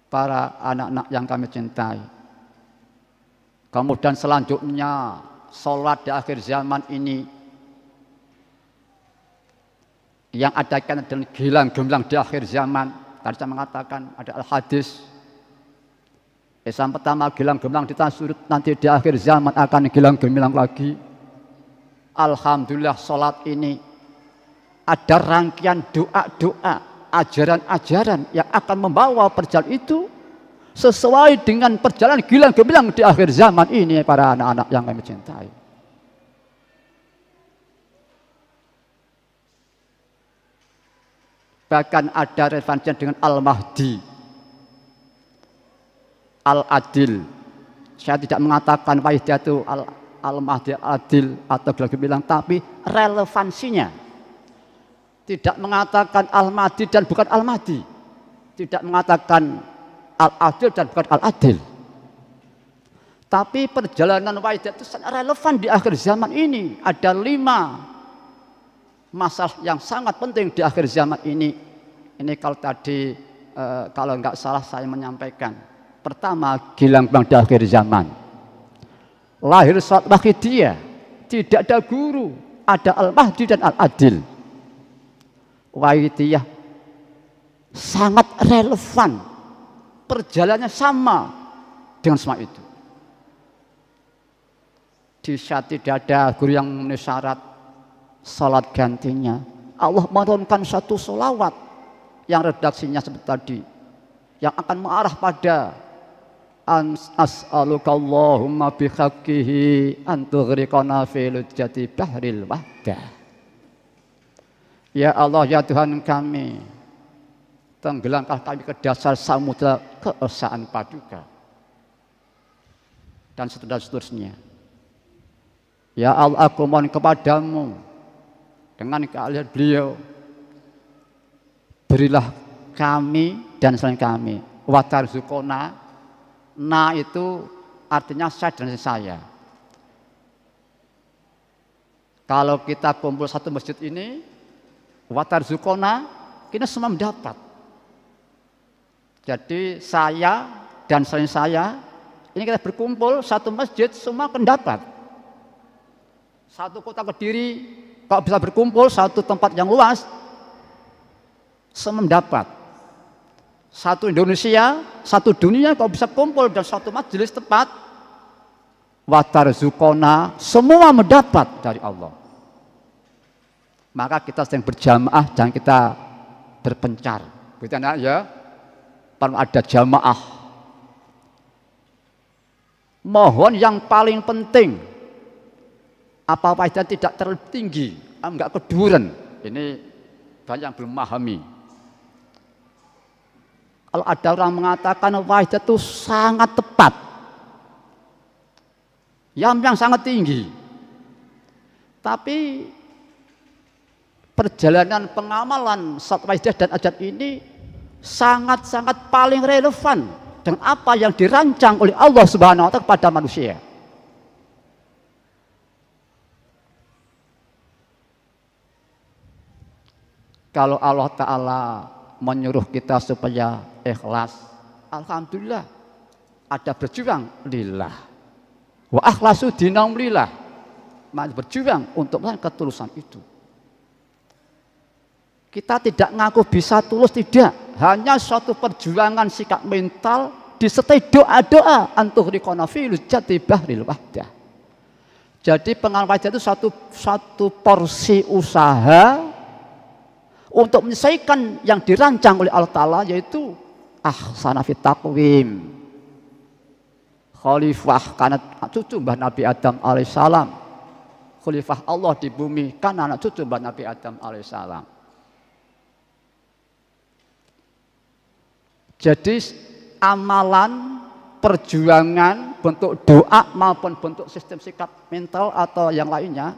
para anak-anak yang kami cintai. Kemudian selanjutnya sholat di akhir zaman ini yang ada kaitan dengan gilang-gemilang di akhir zaman. Tadi saya mengatakan ada al-hadis. Yang pertama gilang-gemilang di tanah surut, nanti di akhir zaman akan gilang-gemilang lagi. Alhamdulillah sholat ini ada rangkaian doa-doa, ajaran-ajaran yang akan membawa perjalanan itu sesuai dengan perjalanan gilang-gemilang di akhir zaman ini para anak-anak yang kami cintai. Bahkan ada relevansinya dengan Al-Mahdi, Al-Adil. Saya tidak mengatakan wajah itu Al-Mahdi Al-Adil atau gilang-gemilang, tapi relevansinya. Tidak mengatakan Al-Mahdi dan bukan Al-Mahdi. Tidak mengatakan Al-Adil dan bukan Al-Adil. Tapi perjalanan wajah itu sangat relevan di akhir zaman ini. Ada 5 masalah yang sangat penting di akhir zaman ini. Ini kalau tadi kalau nggak salah saya menyampaikan. Pertama, gilang-gemilang di akhir zaman. Lahir sholat wahidiyah, tidak ada guru, ada Al-Mahdi dan Al-Adil. Wahidiyah sangat relevan, perjalanannya sama dengan semua itu. Di saat tidak ada guru yang memenuhi syarat salat gantinya, Allah menurunkan satu sholawat yang redaksinya seperti tadi, yang akan mengarah pada as'aluka Allahumma bihaqqihi an tughriqana fi lujjati bahril wahdah. Ya Allah, ya Tuhan kami, tenggelamkan kami ke dasar samudra keesaan paduka, dan seterusnya. Ya Allah, aku mohon kepadamu dengan keahlian beliau, berilah kami dan selain kami watarzuqona. Nah itu artinya saya dan saya. Kalau kita kumpul satu masjid ini, watarzuqona, kita semua mendapat. Jadi saya dan selain saya, ini kita berkumpul satu masjid, semua akan dapat. Satu kota Kediri, kalau bisa berkumpul satu tempat yang luas, semua mendapat. Satu Indonesia, satu dunia kalau bisa kumpul dalam satu majelis tepat, watarzuqona, semua mendapat dari Allah. Maka kita sedang berjamaah, jangan kita berpencar. Begitu ya, perlu ada jamaah. Mohon yang paling penting, apa-apa itu tidak terlalu tinggi, enggak keduren. Ini banyak yang belum memahami. Kalau ada orang mengatakan wajah itu sangat tepat, yang sangat tinggi, tapi perjalanan pengamalan salat wajah dan ajaran ini sangat-sangat paling relevan dengan apa yang dirancang oleh Allah Subhanahu wa Ta'ala kepada manusia. Kalau Allah Ta'ala menyuruh kita supaya ikhlas, alhamdulillah, ada berjuang lillah. Wa akhlasu dinam lillah, berjuang untuk melakukan ketulusan itu. Kita tidak ngaku bisa tulus, tidak. Hanya suatu perjuangan sikap mental disertai doa-doa antughriqana fi lujjati bahril wahdah. Jadi pengalaman itu satu porsi usaha untuk menyelesaikan yang dirancang oleh Allah Ta'ala, yaitu ahsana fit taqwim. Khalifah karena cucu Mbah Nabi Adam alaihissalam. Khalifah Allah di bumi karena anak cucu Mbah Nabi Adam alaihissalam. Jadi amalan, perjuangan, bentuk doa maupun bentuk sistem sikap mental atau yang lainnya,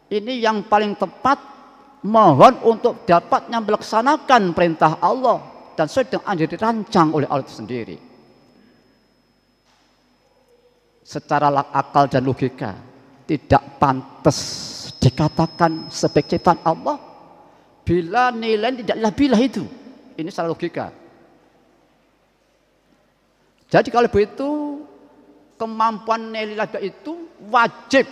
ini yang paling tepat. Mohon untuk dapatnya melaksanakan perintah Allah dan sesuai dengan yang dirancang oleh Allah itu sendiri. Secara akal dan logika tidak pantas dikatakan sebagai ciptaan Allah bila nilai tidaklah bila itu. Ini secara logika. Jadi kalau begitu kemampuan lillah itu wajib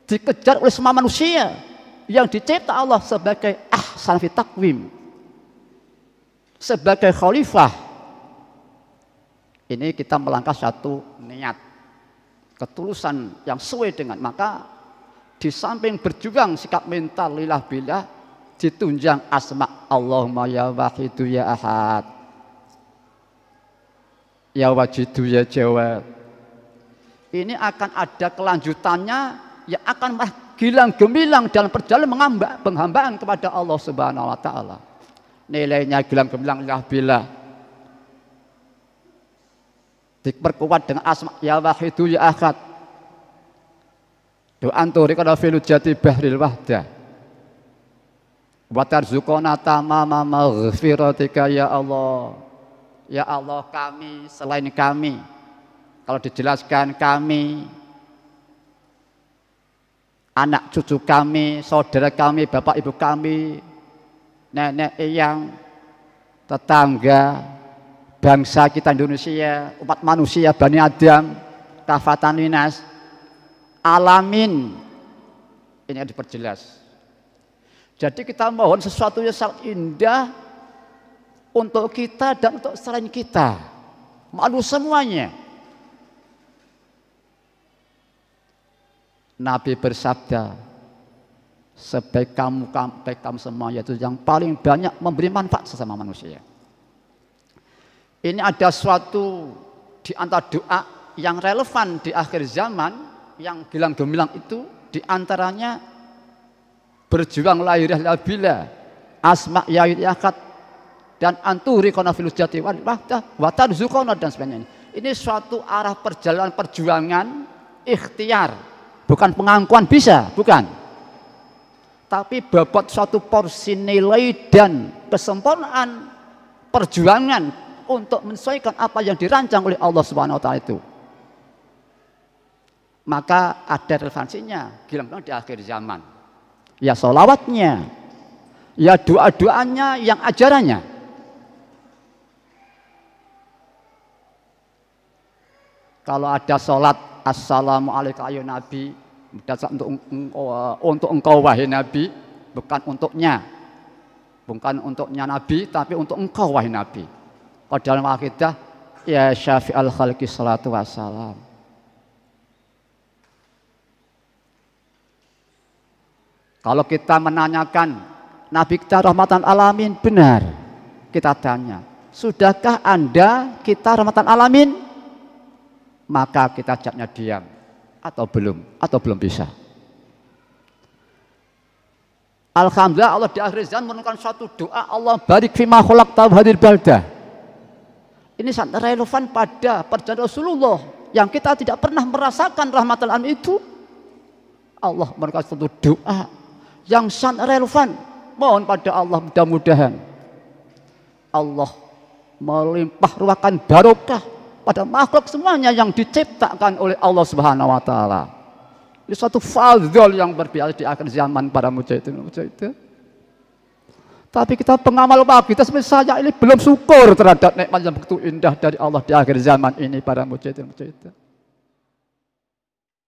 dikejar oleh semua manusia yang dicipta Allah sebagai ahsan fi taqwim, sebagai khalifah. Ini kita melangkah satu niat ketulusan yang sesuai dengan, maka di samping berjuang sikap mental lillah billah ditunjang asma Allahumma ya wahidu ya ahad, ya wajidu ya jawad. Ini akan ada kelanjutannya yang akan gilang gemilang dalam perjalanan penghambaan kepada Allah Subhanahu wa taala. Nilainya gilang gemilang lillah billah diperkuat dengan asma ya wahidu ya ahad. Doa turiqana fil jati bahril wahdah. Wa tarzuqana tamama maghfiratika ya Allah. Ya Allah, kami selain kami, kalau dijelaskan kami, anak cucu kami, saudara kami, bapak ibu kami, nenek eyang, tetangga, bangsa kita Indonesia, umat manusia, Bani Adam, kafatan linas, alamin. Ini yang diperjelas. Jadi kita mohon sesuatu yang sangat indah untuk kita dan untuk selain kita, malu semuanya. Nabi bersabda, sebaik kamu semua, yaitu yang paling banyak memberi manfaat sesama manusia. Ini ada suatu di antara doa yang relevan di akhir zaman, yang gilang gemilang itu diantaranya berjuang la ilaha illallah, asma ya yakat, dan anturi kona filus jati wa tarzuqana dan sebagainya. Ini suatu arah perjalanan perjuangan ikhtiar, bukan pengakuan bisa, bukan. Tapi bobot suatu porsi nilai dan kesempurnaan perjuangan untuk menyesuaikan apa yang dirancang oleh Allah Subhanahu wa taala itu. Maka ada relevansinya gilang di akhir zaman. Ya sholawatnya, ya doa-doanya, yang ajarannya. Kalau ada sholat assalamualaikum ayu Nabi, untuk engkau wahai Nabi, bukan untuknya Nabi, tapi untuk engkau wahai Nabi. Kalau dalam akidah, ya syafi'al khalqi salatu wassalam. Kalau kita menanyakan Nabi kita rahmatan alamin, benar. Kita tanya, sudahkah Anda kita rahmatan alamin? Maka kita jawabnya diam, atau belum bisa. Alhamdulillah Allah di akhir zaman menurunkan suatu doa, Allah barik fima khalaqta hadhil baldah. Ini sangat relevan pada perjalanan Rasulullah yang kita tidak pernah merasakan rahmatan alamin itu. Allah menurunkan suatu doa yang sangat relevan. Mohon pada Allah mudah-mudahan Allah melimpah ruahkan barokah pada makhluk semuanya yang diciptakan oleh Allah Subhanahu wa taala. Ini suatu fadhil yang berbiasa di akhir zaman para mujahidin. Tapi kita pengamal bagi kita seperti saya ini belum syukur terhadap nikmat yang begitu indah dari Allah di akhir zaman ini para mujahidin.